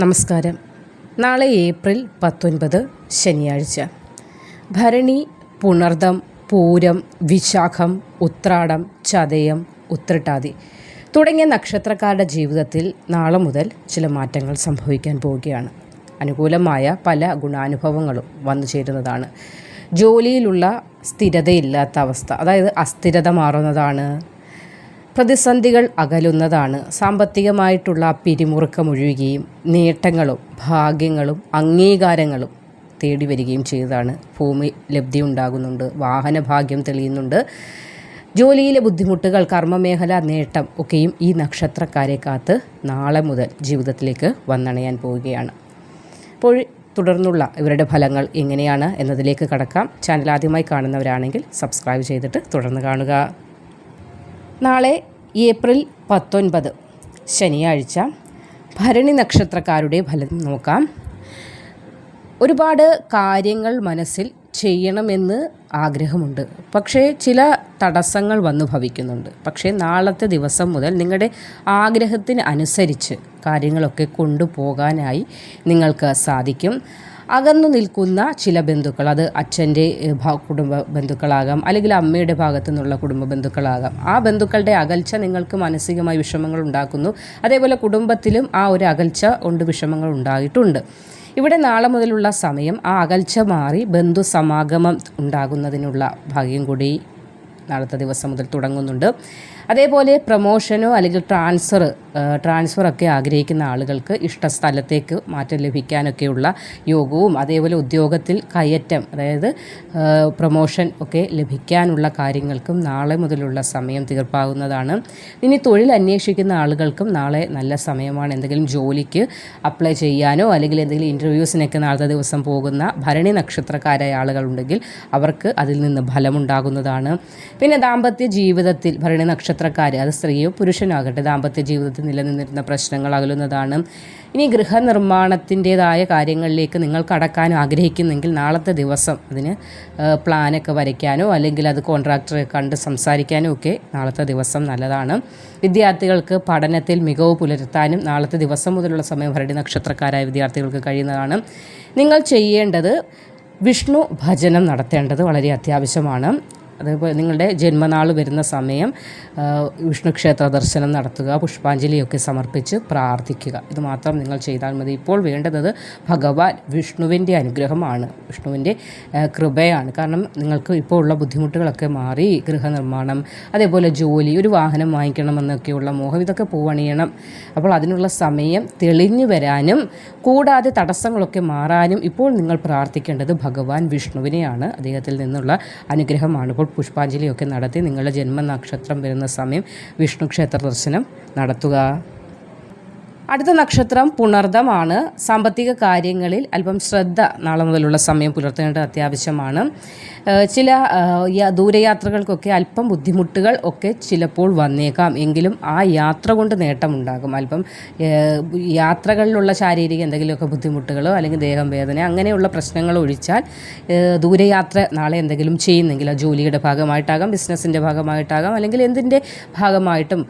നമസ്കാരം. നാളെ ഏപ്രിൽ 19 ശനിയാഴ്ച. ഭരണി, പുണർദം, പൂരം, വിശാഖം, ഉത്രാടം, ചതയം, ഉത്രട്ടാതി തുടങ്ങിയ നക്ഷത്രക്കാരുടെ ജീവിതത്തിൽ നാളെ മുതൽ ചില മാറ്റങ്ങൾ സംഭവിക്കാൻ പോവുകയാണ്. അനുകൂലമായ പല ഗുണാനുഭവങ്ങളും വന്നു ചേരുന്നതാണ്. ജോലിയിലുള്ള സ്ഥിരതയില്ലാത്ത അവസ്ഥ, അതായത് അസ്ഥിരത മാറുന്നതാണ്. പ്രതിസന്ധികൾ അകലുന്നതാണ്. സാമ്പത്തികമായിട്ടുള്ള പിരിമുറുക്കമൊഴിയുകയും നേട്ടങ്ങളും ഭാഗ്യങ്ങളും അംഗീകാരങ്ങളും തേടി വരികയും ചെയ്തതാണ്. ഭൂമി ലബ്ധി ഉണ്ടാകുന്നുണ്ട്. വാഹനഭാഗ്യം തെളിയുന്നുണ്ട്. ജോലിയിലെ ബുദ്ധിമുട്ടുകൾ, കർമ്മമേഖല നേട്ടം ഒക്കെയും ഈ നക്ഷത്രക്കാരെ കാത്ത് നാളെ മുതൽ ജീവിതത്തിലേക്ക് വന്നണയാൻ പോവുകയാണ്. അപ്പോൾ തുടർന്നുള്ള ഇവരുടെ ഫലങ്ങൾ എങ്ങനെയാണ് എന്നതിലേക്ക് കടക്കാം. ചാനൽ ആദ്യമായി കാണുന്നവരാണെങ്കിൽ സബ്സ്ക്രൈബ് ചെയ്തിട്ട് തുടർന്ന് കാണുക. നാളെ ഏപ്രിൽ 19 ശനിയാഴ്ച ഭരണി നക്ഷത്രക്കാരുടെ ഫലം നോക്കാം. ഒരുപാട് കാര്യങ്ങൾ മനസ്സിൽ ചെയ്യണമെന്ന് ആഗ്രഹമുണ്ട്. പക്ഷേ ചില തടസ്സങ്ങൾ വന്നു ഭവിക്കുന്നുണ്ട്. പക്ഷേ നാളത്തെ ദിവസം മുതൽ നിങ്ങളുടെ ആഗ്രഹത്തിന് അനുസരിച്ച് കാര്യങ്ങളൊക്കെ കൊണ്ടുപോകാനായി നിങ്ങൾക്ക് സാധിക്കും. അകന്നു നിൽക്കുന്ന ചില ബന്ധുക്കൾ, അത് അച്ഛൻ്റെ കുടുംബ ബന്ധുക്കളാകാം, അല്ലെങ്കിൽ അമ്മയുടെ ഭാഗത്തു നിന്നുള്ള കുടുംബ ബന്ധുക്കളാകാം. ആ ബന്ധുക്കളുടെ അകൽച്ച നിങ്ങൾക്ക് മാനസികമായ വിഷമങ്ങൾ ഉണ്ടാക്കുന്നു. അതേപോലെ കുടുംബത്തിലും ആ ഒരു അകൽച്ച കൊണ്ട് വിഷമങ്ങൾ ഉണ്ടായിട്ടുണ്ട്. ഇവിടെ നാളെ മുതലുള്ള സമയം ആ അകൽച്ച മാറി ബന്ധു സമാഗമം ഉണ്ടാകുന്നതിനുള്ള ഭാഗ്യം കൂടി നാളത്തെ ദിവസം മുതൽ തുടങ്ങുന്നുണ്ട്. അതേപോലെ പ്രമോഷനോ അല്ലെങ്കിൽ ട്രാൻസ്ഫറൊക്കെ ആഗ്രഹിക്കുന്ന ആളുകൾക്ക് ഇഷ്ടസ്ഥലത്തേക്ക് മാറ്റം ലഭിക്കാനൊക്കെയുള്ള യോഗവും, അതേപോലെ ഉദ്യോഗത്തിൽ കയറ്റം, അതായത് പ്രമോഷൻ ഒക്കെ ലഭിക്കാനുള്ള കാര്യങ്ങൾക്കും നാളെ മുതലുള്ള സമയം തീർപ്പാകുന്നതാണ്. ഇനി തൊഴിൽ അന്വേഷിക്കുന്ന ആളുകൾക്കും നാളെ നല്ല സമയമാണ്. എന്തെങ്കിലും ജോലിക്ക് അപ്ലൈ ചെയ്യാനോ അല്ലെങ്കിൽ എന്തെങ്കിലും ഇൻ്റർവ്യൂസിനൊക്കെ നാളത്തെ ദിവസം പോകുന്ന ഭരണി നക്ഷത്രക്കാരായ ആളുകളുണ്ടെങ്കിൽ അവർക്ക് അതിൽ നിന്ന് ഫലമുണ്ടാകുന്നതാണ്. പിന്നെ ദാമ്പത്യ ജീവിതത്തിൽ ഭരണി നക്ഷത്രക്കാർ, അത് സ്ത്രീയോ പുരുഷനോ ആകട്ടെ, ദാമ്പത്യ ജീവിതത്തിൽ നിലനിന്നിരുന്ന പ്രശ്നങ്ങൾ അകലുന്നതാണ്. ഇനി ഗൃഹനിർമ്മാണത്തിൻ്റേതായ കാര്യങ്ങളിലേക്ക് നിങ്ങൾ കടക്കാൻ ആഗ്രഹിക്കുന്നെങ്കിൽ നാളത്തെ ദിവസം അതിന് പ്ലാനൊക്കെ വരയ്ക്കാനോ അല്ലെങ്കിൽ അത് കോൺട്രാക്ടറെ കണ്ട് സംസാരിക്കാനോ ഒക്കെ നാളത്തെ ദിവസം നല്ലതാണ്. വിദ്യാർത്ഥികൾക്ക് പഠനത്തിൽ മികവ് പുലർത്താനും നാളത്തെ ദിവസം മുതലുള്ള സമയം ഭരണി നക്ഷത്രക്കാരായ വിദ്യാർത്ഥികൾക്ക് കഴിയുന്നതാണ്. നിങ്ങൾ ചെയ്യേണ്ടത് വിഷ്ണു ഭജനം നടത്തേണ്ടത് വളരെ അത്യാവശ്യമാണ്. അതേപോലെ നിങ്ങളുടെ ജന്മനാൾ വരുന്ന സമയം വിഷ്ണു ക്ഷേത്ര ദർശനം നടത്തുക, പുഷ്പാഞ്ജലിയൊക്കെ സമർപ്പിച്ച് പ്രാർത്ഥിക്കുക. ഇത് മാത്രം നിങ്ങൾ ചെയ്താൽ മതി. ഇപ്പോൾ വേണ്ടത് ഭഗവാൻ വിഷ്ണുവിൻ്റെ അനുഗ്രഹമാണ്, വിഷ്ണുവിൻ്റെ കൃപയാണ്. കാരണം നിങ്ങൾക്ക് ഇപ്പോൾ ഉള്ള ബുദ്ധിമുട്ടുകളൊക്കെ മാറി ഗൃഹനിർമ്മാണം, അതേപോലെ ജോലി, ഒരു വാഹനം വാങ്ങിക്കണമെന്നൊക്കെയുള്ള മോഹം, ഇതൊക്കെ പൂവണിയണം. അപ്പോൾ അതിനുള്ള സമയം തെളിഞ്ഞു വരാനും കൂടാതെ തടസ്സങ്ങളൊക്കെ മാറാനും ഇപ്പോൾ നിങ്ങൾ പ്രാർത്ഥിക്കേണ്ടത് ഭഗവാൻ വിഷ്ണുവിനെയാണ്. അദ്ദേഹത്തിൽ നിന്നുള്ള അനുഗ്രഹമാണ്. ഇപ്പോൾ പുഷ്പാഞ്ജലിയൊക്കെ നടത്തി നിങ്ങളുടെ ജന്മനക്ഷത്രം വരുന്ന സമയം വിഷ്ണു ക്ഷേത്ര ദർശനം നടത്തുക. അടുത്ത നക്ഷത്രം പുണർദമാണ്. സാമ്പത്തിക കാര്യങ്ങളിൽ അല്പം ശ്രദ്ധ നാളെ മുതലുള്ള സമയം പുലർത്തേണ്ടത് അത്യാവശ്യമാണ്. ചില ദൂരയാത്രകൾക്കൊക്കെ അല്പം ബുദ്ധിമുട്ടുകൾ ഒക്കെ ചിലപ്പോൾ വന്നേക്കാം. എങ്കിലും ആ യാത്ര കൊണ്ട് നേട്ടമുണ്ടാകും. അല്പം യാത്രകളിലുള്ള ശാരീരിക എന്തെങ്കിലുമൊക്കെ ബുദ്ധിമുട്ടുകളോ അല്ലെങ്കിൽ ദേഹം വേദന അങ്ങനെയുള്ള പ്രശ്നങ്ങൾ ഒഴിച്ചാൽ ദൂരയാത്ര നാളെ എന്തെങ്കിലും ചെയ്യുന്നെങ്കിൽ, ജോലിയുടെ ഭാഗമായിട്ടാകാം, ബിസിനസ്സിൻ്റെ ഭാഗമായിട്ടാകാം, അല്ലെങ്കിൽ എന്തിൻ്റെ ഭാഗമായിട്ടും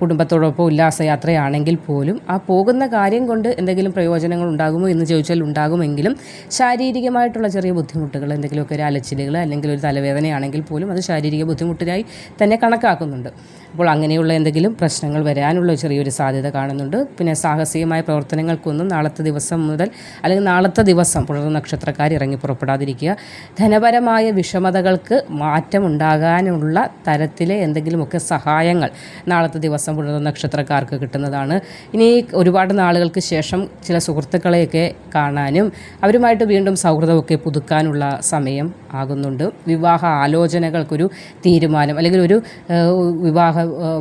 കുടുംബത്തോടൊപ്പം ഉല്ലാസയാത്രയാണെങ്കിൽ പോലും ആ പോകുന്ന കാര്യം കൊണ്ട് എന്തെങ്കിലും പ്രയോജനങ്ങൾ ഉണ്ടാകുമോ എന്ന് ചോദിച്ചാൽ ഉണ്ടാകുമെങ്കിലും ശാരീരികമായിട്ടുള്ള ചെറിയ ബുദ്ധിമുട്ടുകൾ, എന്തെങ്കിലുമൊക്കെ ഒരു അലച്ചിലുകൾ അല്ലെങ്കിൽ ഒരു തലവേദനയാണെങ്കിൽ പോലും അത് ശാരീരിക ബുദ്ധിമുട്ടിനായി തന്നെ കണക്കാക്കുന്നുണ്ട്. അപ്പോൾ അങ്ങനെയുള്ള എന്തെങ്കിലും പ്രശ്നങ്ങൾ വരാനുള്ള ചെറിയൊരു സാധ്യത കാണുന്നുണ്ട്. പിന്നെ സാഹസികമായ പ്രവർത്തനങ്ങൾക്കൊന്നും നാളത്തെ ദിവസം മുതൽ അല്ലെങ്കിൽ നാളത്തെ ദിവസം പുണർ നക്ഷത്രക്കാർ ഇറങ്ങി പുറപ്പെടാതിരിക്കുക. ധനപരമായ വിഷമതകൾക്ക് മാറ്റമുണ്ടാകാനുള്ള തരത്തിലെ എന്തെങ്കിലുമൊക്കെ സഹായങ്ങൾ നാളത്തെ ദിവസം പുണർ നക്ഷത്രക്കാർക്ക് കിട്ടുന്നതാണ്. ഇനി ഒരുപാട് നാളുകൾക്ക് ശേഷം ചില സുഹൃത്തുക്കളെയൊക്കെ കാണാനും അവരുമായിട്ട് വീണ്ടും സൗഹൃദമൊക്കെ പുതുക്കാനുള്ള സമയം ആകുന്നുണ്ട്. വിവാഹ ആലോചനകൾക്കൊരു തീരുമാനം അല്ലെങ്കിൽ ഒരു വിവാഹ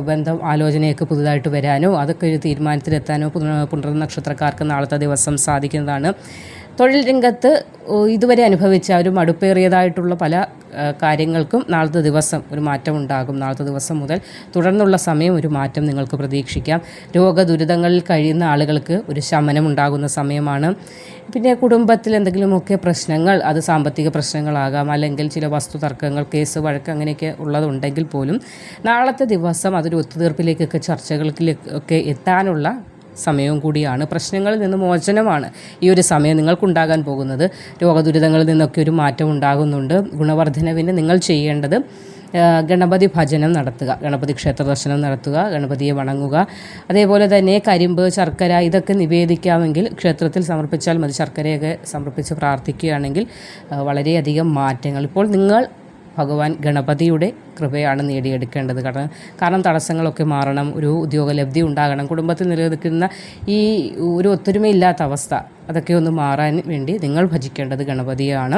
ബന്ധം ആലോചനയൊക്കെ പുതുതായിട്ട് വരാനോ അതൊക്കെ ഒരു തീരുമാനത്തിലെത്താനോ പുണർ നക്ഷത്രക്കാർക്ക് നാളത്തെ ദിവസം സാധിക്കുന്നതാണ്. തൊഴിൽ രംഗത്ത് ഇതുവരെ അനുഭവിച്ച ഒരു മടുപ്പേറിയതായിട്ടുള്ള പല കാര്യങ്ങൾക്കും നാളത്തെ ദിവസം ഒരു മാറ്റം ഉണ്ടാകും. നാളത്തെ ദിവസം മുതൽ തുടർന്നുള്ള സമയം ഒരു മാറ്റം നിങ്ങൾക്ക് പ്രതീക്ഷിക്കാം. രോഗദുരിതങ്ങളിൽ കഴിയുന്ന ആളുകൾക്ക് ഒരു ശമനം ഉണ്ടാകുന്ന സമയമാണ്. പിന്നെ കുടുംബത്തിൽ എന്തെങ്കിലുമൊക്കെ പ്രശ്നങ്ങൾ, അത് സാമ്പത്തിക പ്രശ്നങ്ങളാകാം, അല്ലെങ്കിൽ ചില വസ്തു തർക്കങ്ങൾ, കേസ് വഴക്ക് അങ്ങനെയൊക്കെ ഉള്ളതുണ്ടെങ്കിൽ പോലും നാളത്തെ ദിവസം അതൊരു ഒത്തുതീർപ്പിലേക്കൊക്കെ ചർച്ചകളിലേക്കൊക്കെ എത്താനുള്ള സമയവും കൂടിയാണ്. പ്രശ്നങ്ങളിൽ നിന്ന് മോചനമാണ് ഈ ഒരു സമയം നിങ്ങൾക്കുണ്ടാകാൻ പോകുന്നത്. രോഗദുരിതങ്ങളിൽ നിന്നൊക്കെ ഒരു മാറ്റം ഉണ്ടാകുന്നുണ്ട്. ഗുണവർദ്ധനവിന് നിങ്ങൾ ചെയ്യേണ്ടത് ഗണപതി ഭജനം നടത്തുക, ഗണപതി ക്ഷേത്ര ദർശനം നടത്തുക, ഗണപതിയെ വണങ്ങുക. അതേപോലെ തന്നെ കരിമ്പ്, ശർക്കര ഇതൊക്കെ നിവേദിക്കാമെങ്കിൽ ക്ഷേത്രത്തിൽ സമർപ്പിച്ചാൽ മതി. ശർക്കരയൊക്കെ സമർപ്പിച്ച് പ്രാർത്ഥിക്കുകയാണെങ്കിൽ വളരെയധികം മാറ്റങ്ങൾ. ഇപ്പോൾ നിങ്ങൾ ഭഗവാൻ ഗണപതിയുടെ കൃപയാണ് നേടിയെടുക്കേണ്ടത്. കാരണം തടസ്സങ്ങളൊക്കെ മാറണം, ഒരു ഉദ്യോഗലബ്ധി ഉണ്ടാകണം, കുടുംബത്തിൽ നിലനിൽക്കുന്ന ഈ ഒരു ഒത്തൊരുമയില്ലാത്ത അവസ്ഥ അതൊക്കെ ഒന്ന് മാറാൻ വേണ്ടി നിങ്ങൾ ഭജിക്കേണ്ടത് ഗണപതിയാണ്.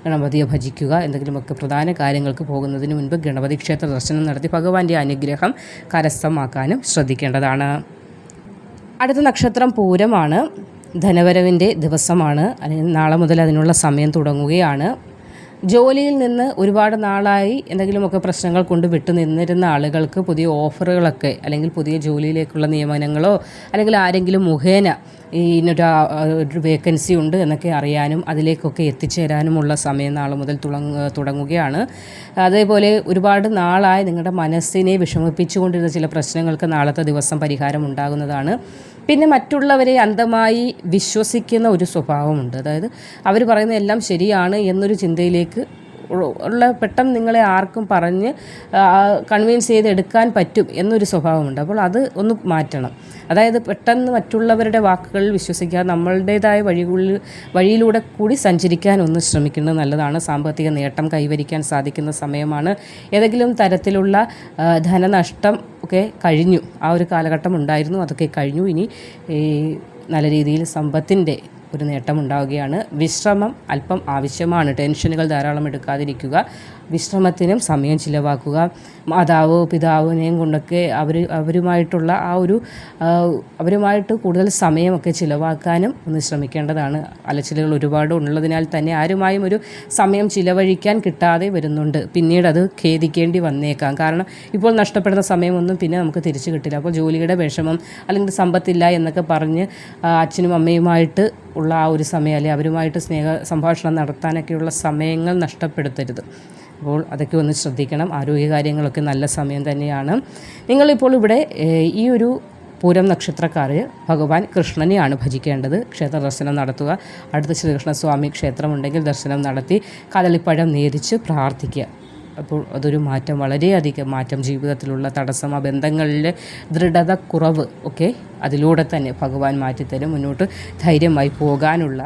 ഗണപതിയെ ഭജിക്കുക. എന്തെങ്കിലുമൊക്കെ പ്രധാന കാര്യങ്ങൾക്ക് പോകുന്നതിന് മുൻപ് ഗണപതി ക്ഷേത്ര ദർശനം നടത്തി ഭഗവാന്റെ അനുഗ്രഹം കരസ്ഥമാക്കാനും ശ്രദ്ധിക്കേണ്ടതാണ്. അടുത്ത നക്ഷത്രം പൂരമാണ്. ധനവരവിൻ്റെ ദിവസമാണ്. നാളെ മുതൽ അതിനുള്ള സമയം തുടങ്ങുകയാണ്. ജോലിയിൽ നിന്ന് ഒരുപാട് നാളായി എന്തെങ്കിലുമൊക്കെ പ്രശ്നങ്ങൾ കൊണ്ട് വിട്ടു നിന്നിരുന്ന ആളുകൾക്ക് പുതിയ ഓഫറുകളൊക്കെ അല്ലെങ്കിൽ പുതിയ ജോലിയിലേക്കുള്ള നിയമനങ്ങളോ അല്ലെങ്കിൽ ആരെങ്കിലും മുഖേന ഒരു വേക്കൻസി ഉണ്ട് എന്നൊക്കെ അറിയാനും അതിലേക്കൊക്കെ എത്തിച്ചേരാനുമുള്ള സമയം നാളെ മുതൽ തുടങ്ങുകയാണ്. അതേപോലെ ഒരുപാട് നാളായി നിങ്ങളുടെ മനസ്സിനെ വിഷമിപ്പിച്ചുകൊണ്ടിരുന്ന ചില പ്രശ്നങ്ങൾക്ക് നാളത്തെ ദിവസം പരിഹാരം ഉണ്ടാകുന്നതാണ്. പിന്നെ മറ്റുള്ളവരെ അന്ധമായി വിശ്വസിക്കുന്ന ഒരു സ്വഭാവമുണ്ട്. അതായത് അവർ പറയുന്ന എല്ലാം ശരിയാണ് എന്നൊരു ചിന്തയിലേക്ക് പെട്ടെന്ന് നിങ്ങളെ ആർക്കും പറഞ്ഞ് കൺവിൻസ് ചെയ്തെടുക്കാൻ പറ്റും എന്നൊരു സ്വഭാവമുണ്ട്. അപ്പോൾ അത് ഒന്ന് മാറ്റണം. അതായത് പെട്ടെന്ന് മറ്റുള്ളവരുടെ വാക്കുകളിൽ വിശ്വസിക്കാതെ നമ്മളുടേതായ വഴിയിലൂടെ കൂടി സഞ്ചരിക്കാൻ ഒന്ന് ശ്രമിക്കുന്നത് നല്ലതാണ്. സാമ്പത്തിക നേട്ടം കൈവരിക്കാൻ സാധിക്കുന്ന സമയമാണ്. ഏതെങ്കിലും തരത്തിലുള്ള ധനനഷ്ടം ഒക്കെ കഴിഞ്ഞു. ആ ഒരു കാലഘട്ടം ഉണ്ടായിരുന്നു, അതൊക്കെ കഴിഞ്ഞു. ഇനി നല്ല രീതിയിൽ സമ്പത്തിൻ്റെ ഒരു നേട്ടമുണ്ടാവുകയാണ്. വിശ്രമം അല്പം ആവശ്യമാണ്. ടെൻഷനുകൾ ധാരാളം എടുക്കാതിരിക്കുക. വിശ്രമത്തിനും സമയം ചിലവാക്കുക. മാതാവ് പിതാവിനെയും കൊണ്ടൊക്കെ അവരുമായിട്ടുള്ള അവരുമായിട്ട് കൂടുതൽ സമയമൊക്കെ ചിലവാക്കാനും ഒന്ന് ശ്രമിക്കേണ്ടതാണ്. അലച്ചിലുകൾ ഒരുപാട് ഉള്ളതിനാൽ തന്നെ ആരുമായും ഒരു സമയം ചിലവഴിക്കാൻ കിട്ടാതെ വരുന്നുണ്ട്. പിന്നീട് അത് ഖേദിക്കേണ്ടി വന്നേക്കാം. കാരണം ഇപ്പോൾ നഷ്ടപ്പെടുന്ന സമയമൊന്നും പിന്നെ നമുക്ക് തിരിച്ചു കിട്ടില്ല. അപ്പോൾ ജോലിയുടെ വിഷമം അല്ലെങ്കിൽ സമ്പത്തില്ല എന്നൊക്കെ പറഞ്ഞ് അച്ഛനും അമ്മയുമായിട്ട് ഉള്ള ആ ഒരു സമയം അല്ലെങ്കിൽ അവരുമായിട്ട് സ്നേഹ സംഭാഷണം നടത്താനൊക്കെയുള്ള സമയങ്ങൾ നഷ്ടപ്പെടുത്തരുത്. അപ്പോൾ അതൊക്കെ ഒന്ന് ശ്രദ്ധിക്കണം. ആരോഗ്യകാര്യങ്ങളൊക്കെ നല്ല സമയം തന്നെയാണ്. നിങ്ങളിപ്പോൾ ഇവിടെ ഈ ഒരു പൂരം നക്ഷത്രക്കാർ ഭഗവാൻ കൃഷ്ണനെയാണ് ഭജിക്കേണ്ടത്. ക്ഷേത്ര ദർശനം നടത്തുക. അടുത്ത ശ്രീകൃഷ്ണസ്വാമി ക്ഷേത്രമുണ്ടെങ്കിൽ ദർശനം നടത്തി കദളിപ്പഴം നേദിച്ച് പ്രാർത്ഥിക്കുക. അപ്പോൾ അതൊരു മാറ്റം, വളരെയധികം മാറ്റം, ജീവിതത്തിലുള്ള തടസ്സം, ആ ബന്ധങ്ങളിലെ ദൃഢത കുറവ് ഒക്കെ അതിലൂടെ തന്നെ ഭഗവാൻ മാറ്റിത്തരും. മുന്നോട്ട് ധൈര്യമായി പോകാനുള്ള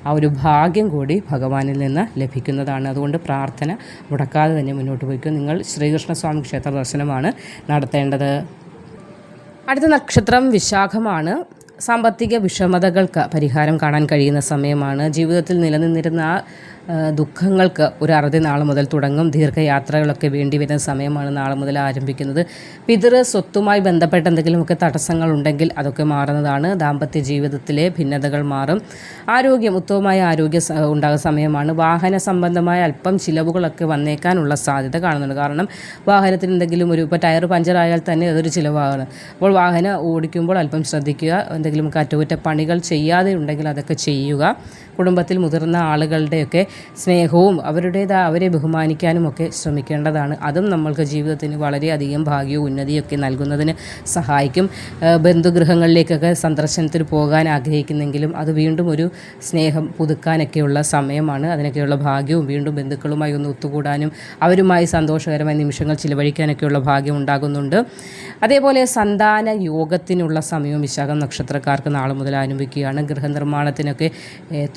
ആ ഒരു ഭാഗ്യം കൂടി ഭഗവാനിൽ നിന്ന് ലഭിക്കുന്നതാണ്. അതുകൊണ്ട് പ്രാർത്ഥന മുടക്കാതെ തന്നെ മുന്നോട്ട് പോയിക്കും. നിങ്ങൾ ശ്രീകൃഷ്ണസ്വാമി ക്ഷേത്ര ദർശനമാണ് നടത്തേണ്ടത്. അടുത്ത നക്ഷത്രം വിശാഖമാണ്. സാമ്പത്തിക വിഷമതകൾക്ക് പരിഹാരം കാണാൻ കഴിയുന്ന സമയമാണ്. ജീവിതത്തിൽ നിലനിന്നിരുന്ന ദുഃഖങ്ങൾക്ക് ഒരു അറുതി നാളെ മുതൽ തുടങ്ങും. ദീർഘയാത്രകളൊക്കെ വേണ്ടി വരുന്ന സമയമാണ് നാളെ മുതൽ ആരംഭിക്കുന്നത്. പിതൃ സ്വത്തുമായി ബന്ധപ്പെട്ട എന്തെങ്കിലുമൊക്കെ തടസ്സങ്ങൾ ഉണ്ടെങ്കിൽ അതൊക്കെ മാറുന്നതാണ്. ദാമ്പത്യ ജീവിതത്തിലെ ഭിന്നതകൾ മാറും. ഉത്തമമായ ആരോഗ്യം ഉണ്ടാകുന്ന സമയമാണ്. വാഹന സംബന്ധമായ അല്പം ചിലവുകളൊക്കെ വന്നേക്കാനുള്ള സാധ്യത കാണുന്നുണ്ട്. കാരണം വാഹനത്തിന് എന്തെങ്കിലും ഇപ്പോൾ ടയർ പഞ്ചറായാൽ തന്നെ അതൊരു ചിലവാണ്. അപ്പോൾ വാഹനം ഓടിക്കുമ്പോൾ അല്പം ശ്രദ്ധിക്കുക. എന്തെങ്കിലും അറ്റകുറ്റപ്പണികൾ ചെയ്യാതെ ഉണ്ടെങ്കിൽ അതൊക്കെ ചെയ്യുക. കുടുംബത്തിൽ മുതിർന്ന ആളുകളുടെയൊക്കെ സ്നേഹവും അവരെ ബഹുമാനിക്കാനും ഒക്കെ ശ്രമിക്കേണ്ടതാണ്. അതും നമ്മൾക്ക് ജീവിതത്തിന് വളരെയധികം ഭാഗ്യവും ഉന്നതിയൊക്കെ നൽകുന്നതിന് സഹായിക്കും. ബന്ധുഗൃഹങ്ങളിലേക്കൊക്കെ സന്ദർശനത്തിന് പോകാൻ ആഗ്രഹിക്കുന്നെങ്കിലും അത് വീണ്ടും ഒരു സ്നേഹം പുതുക്കാനൊക്കെയുള്ള സമയമാണ്. അതിനൊക്കെയുള്ള ഭാഗ്യവും വീണ്ടും ബന്ധുക്കളുമായി ഒന്ന് ഒത്തുകൂടാനും അവരുമായി സന്തോഷകരമായ നിമിഷങ്ങൾ ചിലവഴിക്കാനൊക്കെയുള്ള ഭാഗ്യം ഉണ്ടാകുന്നുണ്ട്. അതേപോലെ സന്താന യോഗത്തിനുള്ള സമയവും വിശാഖം നക്ഷത്രക്കാർക്ക് നാളെ മുതൽ ആരംഭിക്കുകയാണ്. ഗൃഹനിർമ്മാണത്തിനൊക്കെ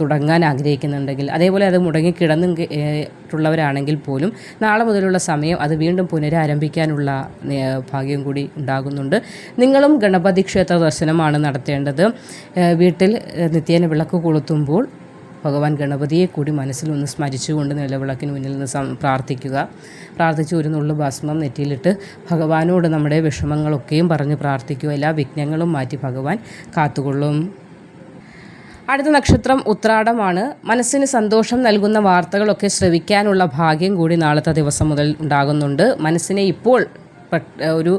തുടങ്ങാൻ ആഗ്രഹിക്കുന്നുണ്ടെങ്കിൽ, അതേപോലെ അത് മുടങ്ങിക്കിടന്നിട്ടുള്ളവരാണെങ്കിൽ പോലും നാളെ മുതലുള്ള സമയം അത് വീണ്ടും പുനരാരംഭിക്കാനുള്ള ഭാഗ്യം കൂടി ഉണ്ടാകുന്നുണ്ട്. നിങ്ങളും ഗണപതി ക്ഷേത്ര ദർശനമാണ് നടത്തേണ്ടത്. വീട്ടിൽ നിത്യേന വിളക്ക് കൊളുത്തുമ്പോൾ ഭഗവാൻ ഗണപതിയെ കൂടി മനസ്സിൽ ഒന്ന് സ്മരിച്ചുകൊണ്ട് നിലവിളക്കിന് മുന്നിൽ നിന്ന് പ്രാർത്ഥിച്ച് ഒരു നുള്ളു ഭസ്മം നെറ്റിയിലിട്ട് ഭഗവാനോട് നമ്മുടെ വിഷമങ്ങളൊക്കെയും പറഞ്ഞ് പ്രാർത്ഥിക്കുക. എല്ലാ വിഘ്നങ്ങളും മാറ്റി ഭഗവാൻ കാത്തുകൊള്ളും. അടുത്ത നക്ഷത്രം ഉത്രാടമാണ്. മനസ്സിന് സന്തോഷം നൽകുന്ന വാർത്തകളൊക്കെ ശ്രവിക്കാനുള്ള ഭാഗ്യം കൂടി നാളത്തെ ദിവസം മുതൽ ഉണ്ടാകുന്നുണ്ട്. മനസ്സിനെ ഇപ്പോൾ ഒരു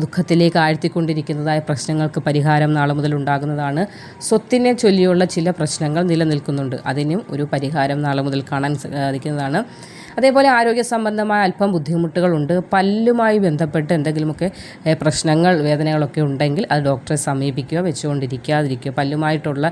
ദുഃഖത്തിലേക്ക് ആഴ്ത്തിക്കൊണ്ടിരിക്കുന്നതായ പ്രശ്നങ്ങൾക്ക് പരിഹാരം നാളെ മുതൽ ഉണ്ടാകുന്നതാണ്. സ്വത്തിനെ ചൊല്ലിയുള്ള ചില പ്രശ്നങ്ങൾ നിലനിൽക്കുന്നുണ്ട്. അതിനും ഒരു പരിഹാരം നാളെ മുതൽ കാണാൻ സാധിക്കുന്നതാണ്. അതേപോലെ ആരോഗ്യ സംബന്ധമായ അല്പം ബുദ്ധിമുട്ടുകളുണ്ട്. പല്ലുമായി ബന്ധപ്പെട്ട് എന്തെങ്കിലുമൊക്കെ പ്രശ്നങ്ങൾ വേദനകളൊക്കെ ഉണ്ടെങ്കിൽ അത് ഡോക്ടറെ സമീപിക്കുക, വെച്ചുകൊണ്ടിരിക്കാതിരിക്കുക. പല്ലുമായിട്ടുള്ള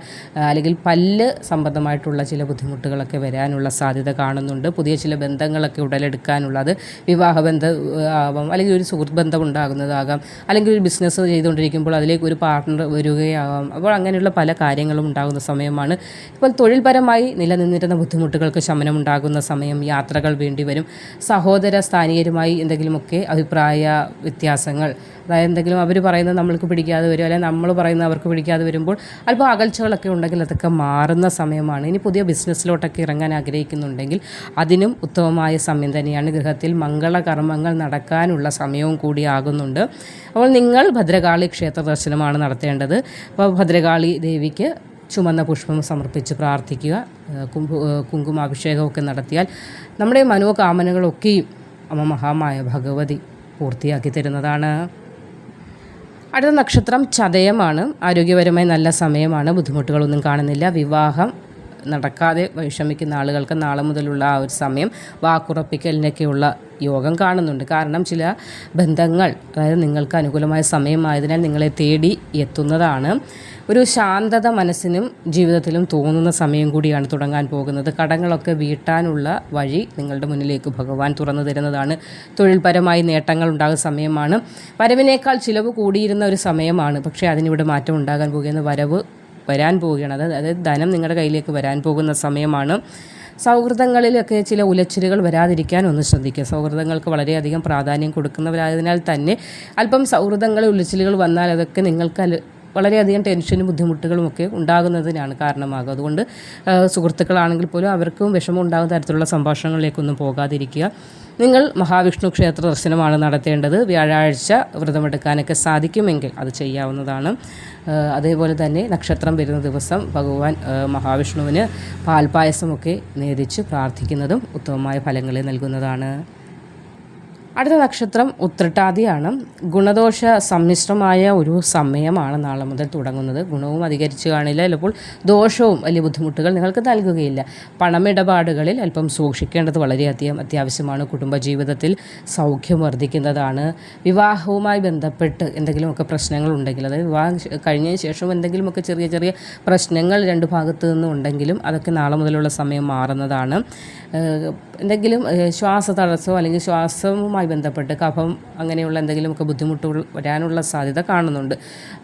അല്ലെങ്കിൽ പല്ല് സംബന്ധമായിട്ടുള്ള ചില ബുദ്ധിമുട്ടുകളൊക്കെ വരാനുള്ള സാധ്യത കാണുന്നുണ്ട്. പുതിയ ചില ബന്ധങ്ങളൊക്കെ ഉടലെടുക്കാനുള്ള, അത് വിവാഹബന്ധം ആവാം, അല്ലെങ്കിൽ ഒരു സുഹൃത്ത് ബന്ധം ഉണ്ടാകുന്നതാകാം, അല്ലെങ്കിൽ ഒരു ബിസിനസ് ചെയ്തുകൊണ്ടിരിക്കുമ്പോൾ അതിലേക്ക് ഒരു പാർട്ട്ണർ വരികയാവാം. അപ്പോൾ അങ്ങനെയുള്ള പല കാര്യങ്ങളും ഉണ്ടാകുന്ന സമയമാണ്. ഇപ്പോൾ തൊഴിൽപരമായി നിലനിന്നിരുന്ന ബുദ്ധിമുട്ടുകൾക്ക് ശമനമുണ്ടാകുന്ന സമയം. യാത്രകൾ വേണ്ടി വരും. സഹോദര സ്ഥാനീയരുമായി എന്തെങ്കിലുമൊക്കെ അഭിപ്രായ വ്യത്യാസങ്ങൾ, അതായത് എന്തെങ്കിലും അവർ പറയുന്നത് നമ്മൾക്ക് പിടിക്കാതെ വരും, അല്ലെങ്കിൽ നമ്മൾ പറയുന്നത് അവർക്ക് പിടിക്കാതെ വരുമ്പോൾ അല്പം അകൽച്ചകളൊക്കെ ഉണ്ടെങ്കിൽ അതൊക്കെ മാറുന്ന സമയമാണ്. ഇനി പുതിയ ബിസിനസ്സിലോട്ടൊക്കെ ഇറങ്ങാൻ ആഗ്രഹിക്കുന്നുണ്ടെങ്കിൽ അതിനും ഉത്തമമായ സമയം തന്നെയാണ്. ഗൃഹത്തിൽ മംഗളകർമ്മങ്ങൾ നടക്കാനുള്ള സമയവും കൂടിയാകുന്നുണ്ട്. അപ്പോൾ നിങ്ങൾ ഭദ്രകാളി ക്ഷേത്ര ദർശനമാണ് നടത്തേണ്ടത്. അപ്പോൾ ഭദ്രകാളി ദേവിക്ക് ചുമന്ന പുഷ്പം സമർപ്പിച്ച് പ്രാർത്ഥിക്കുക. കുങ്കുമാഭിഷേകമൊക്കെ നടത്തിയാൽ നമ്മുടെ മനോകാമനകളൊക്കെയും അമ്മ മഹാമായ ഭഗവതി പൂർത്തിയാക്കി തരുന്നതാണ്. അടുത്ത നക്ഷത്രം ചതയമാണ്. ആരോഗ്യപരമായി നല്ല സമയമാണ്. ബുദ്ധിമുട്ടുകളൊന്നും കാണുന്നില്ല. വിവാഹം നടക്കാതെ വിഷമിക്കുന്ന ആളുകൾക്ക് നാളെ മുതലുള്ള ആ ഒരു സമയം വാക്കുറപ്പിക്കലിനൊക്കെയുള്ള യോഗം കാണുന്നുണ്ട്. കാരണം ചില ബന്ധങ്ങൾ, അതായത് നിങ്ങൾക്ക് അനുകൂലമായ സമയമായതിനാൽ നിങ്ങളെ തേടി എത്തുന്നതാണ്. ഒരു ശാന്തത മനസ്സിനും ജീവിതത്തിലും തോന്നുന്ന സമയം കൂടിയാണ് തുടങ്ങാൻ പോകുന്നത്. കടങ്ങളൊക്കെ വീട്ടാനുള്ള വഴി നിങ്ങളുടെ മുന്നിലേക്ക് ഭഗവാൻ തുറന്നു തരുന്നതാണ്. തൊഴിൽപരമായി നേട്ടങ്ങൾ ഉണ്ടാകുന്ന സമയമാണ്. വരവിനേക്കാൾ ചിലവ് കൂടിയിരുന്ന ഒരു സമയമാണ്. പക്ഷേ അതിനിവിടെ മാറ്റം ഉണ്ടാകാൻ പോകുന്ന വരവ് വരാൻ പോവുകയാണ്. അതായത് ധനം നിങ്ങളുടെ കയ്യിലേക്ക് വരാൻ പോകുന്ന സമയമാണ്. സൗഹൃദങ്ങളിലൊക്കെ ചില ഉലച്ചിലുകൾ വരാതിരിക്കാൻ ഒന്ന് ശ്രദ്ധിക്കുക. സൗഹൃദങ്ങൾക്ക് വളരെയധികം പ്രാധാന്യം കൊടുക്കുന്നവരായതിനാൽ തന്നെ അല്പം സൗഹൃദങ്ങളിൽ ഉലച്ചിലുകൾ വന്നാൽ അതൊക്കെ നിങ്ങൾക്ക് വളരെയധികം ടെൻഷനും ബുദ്ധിമുട്ടുകളും ഒക്കെ ഉണ്ടാകുന്നതിനാണ് കാരണമാകും. അതുകൊണ്ട് സുഹൃത്തുക്കളാണെങ്കിൽ പോലും അവർക്കും വിഷമം ഉണ്ടാകുന്ന തരത്തിലുള്ള സംഭാഷണങ്ങളിലേക്കൊന്നും പോകാതിരിക്കുക. നിങ്ങൾ മഹാവിഷ്ണു ക്ഷേത്ര ദർശനമാണ് നടത്തേണ്ടത്. വ്യാഴാഴ്ച വ്രതമെടുക്കാനൊക്കെ സാധിക്കുമെങ്കിൽ അത് ചെയ്യാവുന്നതാണ്. അതേപോലെ തന്നെ നക്ഷത്രം വരുന്ന ദിവസം ഭഗവാൻ മഹാവിഷ്ണുവിന് പാൽപ്പായസമൊക്കെ നേദിച്ച് പ്രാർത്ഥിക്കുന്നതും ഉത്തമമായ ഫലങ്ങളെ നൽകുന്നതാണ്. അടുത്ത നക്ഷത്രം ഉത്രട്ടാതിയാണ്. ഗുണദോഷ സമ്മിശ്രമായ ഒരു സമയമാണ് നാളെ മുതൽ തുടങ്ങുന്നത്. ഗുണവും അധികരിച്ച് കാണില്ല, ചിലപ്പോൾ ദോഷവും വലിയ ബുദ്ധിമുട്ടുകൾ നിങ്ങൾക്ക് നൽകുകയില്ല. പണമിടപാടുകളിൽ അല്പം സൂക്ഷിക്കേണ്ടത് വളരെയധികം അത്യാവശ്യമാണ്. കുടുംബജീവിതത്തിൽ സൗഖ്യം വർദ്ധിക്കുന്നതാണ്. വിവാഹവുമായി ബന്ധപ്പെട്ട് എന്തെങ്കിലുമൊക്കെ പ്രശ്നങ്ങളുണ്ടെങ്കിൽ, അതായത് വിവാഹം കഴിഞ്ഞതിന് ശേഷം എന്തെങ്കിലുമൊക്കെ ചെറിയ ചെറിയ പ്രശ്നങ്ങൾ രണ്ട് ഭാഗത്തു നിന്നും ഉണ്ടെങ്കിലും അതൊക്കെ നാളെ മുതലുള്ള സമയം മാറുന്നതാണ്. എന്തെങ്കിലും ശ്വാസതടസ്സമോ അല്ലെങ്കിൽ ശ്വാസവുമായി ബന്ധപ്പെട്ട് കഫം അങ്ങനെയുള്ള എന്തെങ്കിലുമൊക്കെ ബുദ്ധിമുട്ടുകൾ വരാനുള്ള സാധ്യത കാണുന്നുണ്ട്.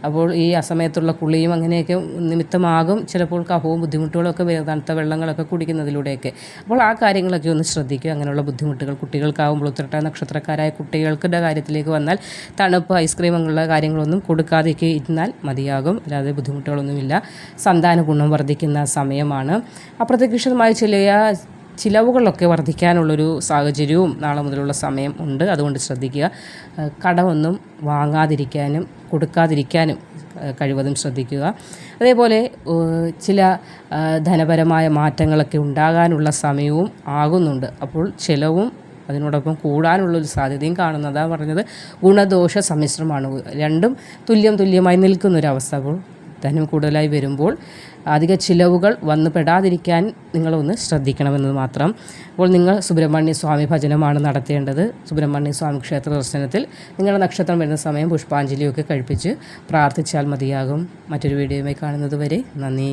അപ്പോൾ ഈ അസമയത്തുള്ള കുളിയും അങ്ങനെയൊക്കെ നിമിത്തമാകും ചിലപ്പോൾ കഫവും ബുദ്ധിമുട്ടുകളൊക്കെ തണുത്ത വെള്ളങ്ങളൊക്കെ കുടിക്കുന്നതിലൂടെയൊക്കെ. അപ്പോൾ ആ കാര്യങ്ങളൊക്കെ ഒന്ന് ശ്രദ്ധിക്കുക. അങ്ങനെയുള്ള ബുദ്ധിമുട്ടുകൾ കുട്ടികൾക്കാവുമ്പോൾ, ഉത്രട്ടാതി നക്ഷത്രക്കാരായ കുട്ടികൾക്കുടെ കാര്യത്തിലേക്ക് വന്നാൽ തണുപ്പ്, ഐസ്ക്രീം അങ്ങനെയുള്ള കാര്യങ്ങളൊന്നും കൊടുക്കാതെ ഇരുന്നാൽ മതിയാകും. അല്ലാതെ ബുദ്ധിമുട്ടുകളൊന്നുമില്ല. സന്താന ഗുണം വർദ്ധിക്കുന്ന സമയമാണ്. അപ്രതീക്ഷിതമായ ചിലവുകളൊക്കെ വർദ്ധിക്കാനുള്ളൊരു സാഹചര്യവും നാളെ മുതലുള്ള സമയം ഉണ്ട്. അതുകൊണ്ട് ശ്രദ്ധിക്കുക. കടമൊന്നും വാങ്ങാതിരിക്കാനും കൊടുക്കാതിരിക്കാനും കഴിവതും ശ്രദ്ധിക്കുക. അതേപോലെ ചില ധനപരമായ മാറ്റങ്ങളൊക്കെ ഉണ്ടാകാനുള്ള സമയവും ആകുന്നുണ്ട്. അപ്പോൾ ചിലവും അതിനോടൊപ്പം കൂടാനുള്ളൊരു സാധ്യതയും കാണുന്നതാണ് പറഞ്ഞത്. ഗുണദോഷ സമ്മിശ്രമാണ്. രണ്ടും തുല്യമായി നിൽക്കുന്നൊരവസ്ഥ. അപ്പോൾ ധനം കൂടുതലായി വരുമ്പോൾ അധിക ചിലവുകൾ വന്നു പെടാതിരിക്കാൻ നിങ്ങളൊന്ന് ശ്രദ്ധിക്കണമെന്നത് മാത്രം. അപ്പോൾ നിങ്ങൾ സുബ്രഹ്മണ്യ സ്വാമി ഭജനമാണ് നടത്തേണ്ടത്. സുബ്രഹ്മണ്യ സ്വാമി ക്ഷേത്ര ദർശനത്തിൽ നിങ്ങളുടെ നക്ഷത്രം വരുന്ന സമയം പുഷ്പാഞ്ജലിയൊക്കെ കഴിപ്പിച്ച് പ്രാർത്ഥിച്ചാൽ മതിയാകും. മറ്റൊരു വീഡിയോയുമായി കാണുന്നത് വരെ നന്ദി.